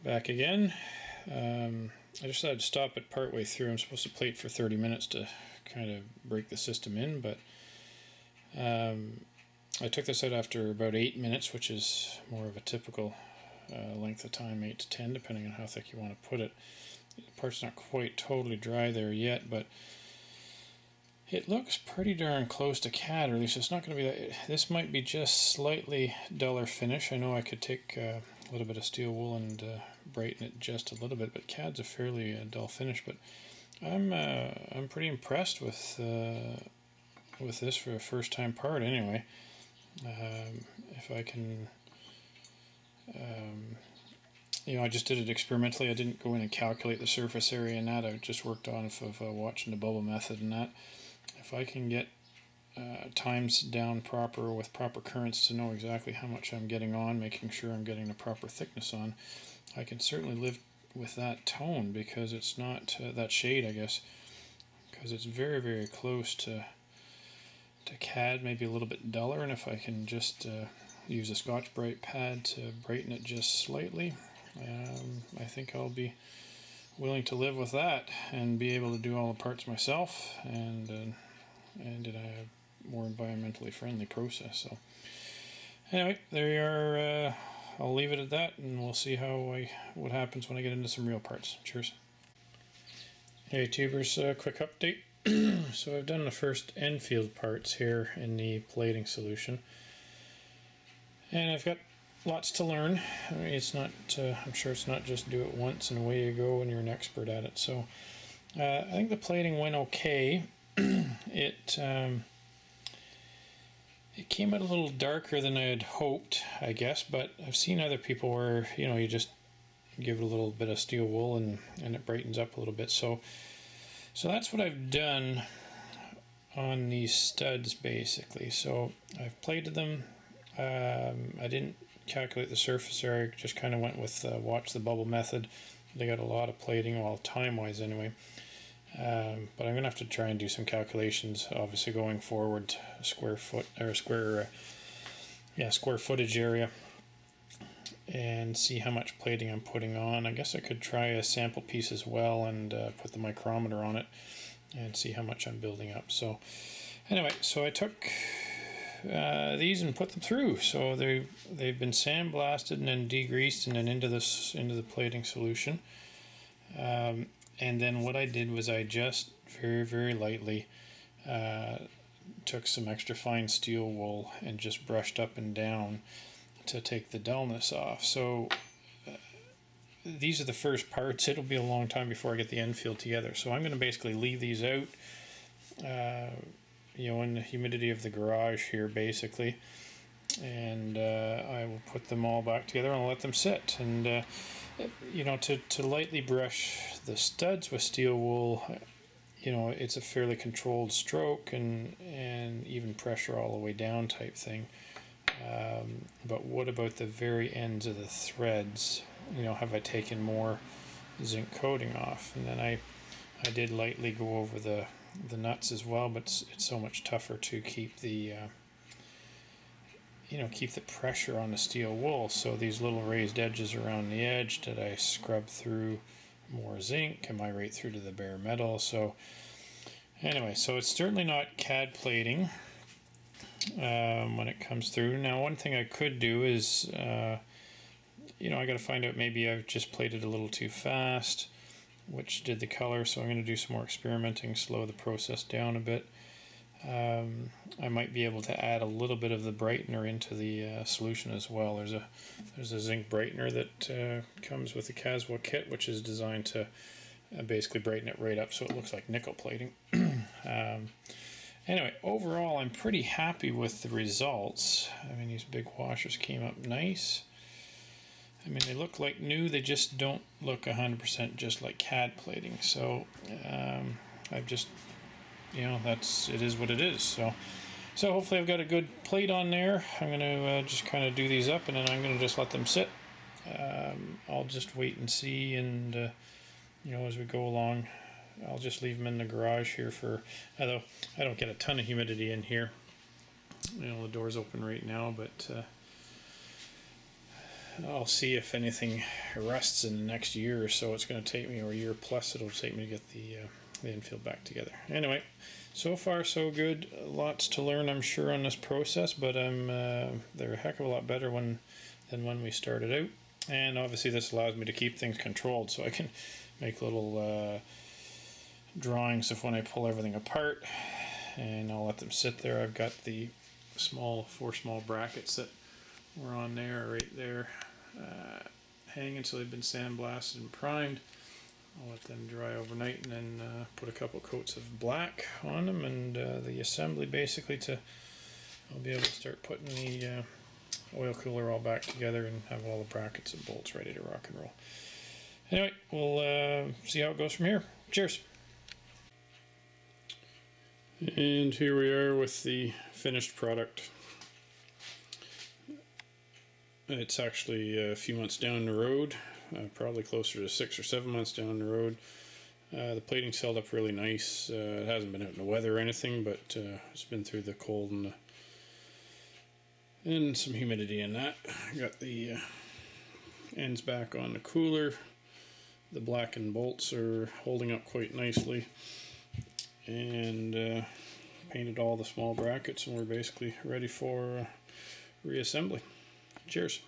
Back again. I just thought I'd stop it part way through. I'm supposed to plate for 30 minutes to kind of break the system in, but I took this out after about 8 minutes, which is more of a typical length of time, 8 to 10, depending on how thick you want to put it. The part's not quite totally dry there yet, but it looks pretty darn close to CAD, or at least it's not going to be that. This might be just slightly duller finish. I know I could take a little bit of steel wool and brighten it just a little bit, but CAD's a fairly dull finish. But I'm pretty impressed with this for a first time part anyway. If I can, I just did it experimentally. I didn't go in and calculate the surface area and that. I just worked on of watching the bubble method and that. If I can get times down proper with proper currents to know exactly how much I'm getting on, making sure I'm getting the proper thickness on, I can certainly live with that tone, because it's not that shade, I guess, because it's very, very close to CAD, maybe a little bit duller. And if I can just use a Scotch-Brite pad to brighten it just slightly, I think I'll be willing to live with that and be able to do all the parts myself and in a more environmentally friendly process. So anyway, there you are. I'll leave it at that, and we'll see what happens when I get into some real parts. Cheers. Hey tubers, quick update. So I've done the first Enfield parts here in the plating solution, and I've got lots to learn. I mean, it's not. I'm sure it's not just do it once and away you go and you're an expert at it. So I think the plating went okay. It came out a little darker than I had hoped, I guess. But I've seen other people where you just give it a little bit of steel wool and it brightens up a little bit. So that's what I've done on these studs basically. So I've plated them. I didn't calculate the surface area, just kind of went with watch the bubble method. They got a lot of plating, well, time wise anyway, but I'm gonna have to try and do some calculations, obviously going forward, square footage area, and see how much plating I'm putting on. I guess I could try a sample piece as well and put the micrometer on it and see how much I'm building up. So anyway, so I took these and put them through. So they've been sandblasted and then degreased and then into the plating solution. And then what I did was I just very, very lightly took some extra fine steel wool and just brushed up and down to take the dullness off. So these are the first parts. It'll be a long time before I get the Enfield together. So I'm going to basically leave these out in the humidity of the garage here basically, and I will put them all back together and I'll let them sit. And to lightly brush the studs with steel wool, it's a fairly controlled stroke and even pressure all the way down type thing. But what about the very ends of the threads? Have I taken more zinc coating off? And then I did lightly go over the nuts as well, but it's so much tougher to keep the keep the pressure on the steel wool. So these little raised edges around the edge, did I scrub through more zinc? Am I right through to the bare metal? So anyway, so it's certainly not CAD plating when it comes through. Now one thing I could do is I got to find out, maybe I've just plated a little too fast, which did the color. So I'm going to do some more experimenting, slow the process down a bit. I might be able to add a little bit of the brightener into the solution as well. There's a zinc brightener that comes with the Caswell kit, which is designed to basically brighten it right up so it looks like nickel plating. Anyway, overall I'm pretty happy with the results. I mean, these big washers came up nice. I mean, they look like new, they just don't look 100% just like CAD plating. So I've just, it is what it is. So hopefully I've got a good plate on there. I'm going to just kind of do these up, and then I'm going to just let them sit. I'll just wait and see, and as we go along, I'll just leave them in the garage here although I don't get a ton of humidity in here. The door's open right now, but I'll see if anything rusts in the next year or so. It's going to take me, or a year plus it'll take me to get the infield back together. Anyway, so far so good. Lots to learn, I'm sure, on this process, but they're a heck of a lot better than when we started out. And obviously this allows me to keep things controlled, so I can make little drawings of when I pull everything apart, and I'll let them sit there. I've got the four small brackets that were on there, right there, hanging, so they've been sandblasted and primed. I'll let them dry overnight and then put a couple coats of black on them, and the assembly basically I'll be able to start putting the oil cooler all back together and have all the brackets and bolts ready to rock and roll. Anyway, we'll see how it goes from here. Cheers! And here we are with the finished product. It's actually a few months down the road, probably closer to 6 or 7 months down the road. The plating's held up really nice. It hasn't been out in the weather or anything, but it's been through the cold and some humidity in that. Got the ends back on the cooler. The blackened bolts are holding up quite nicely, and painted all the small brackets, and we're basically ready for reassembly. Cheers.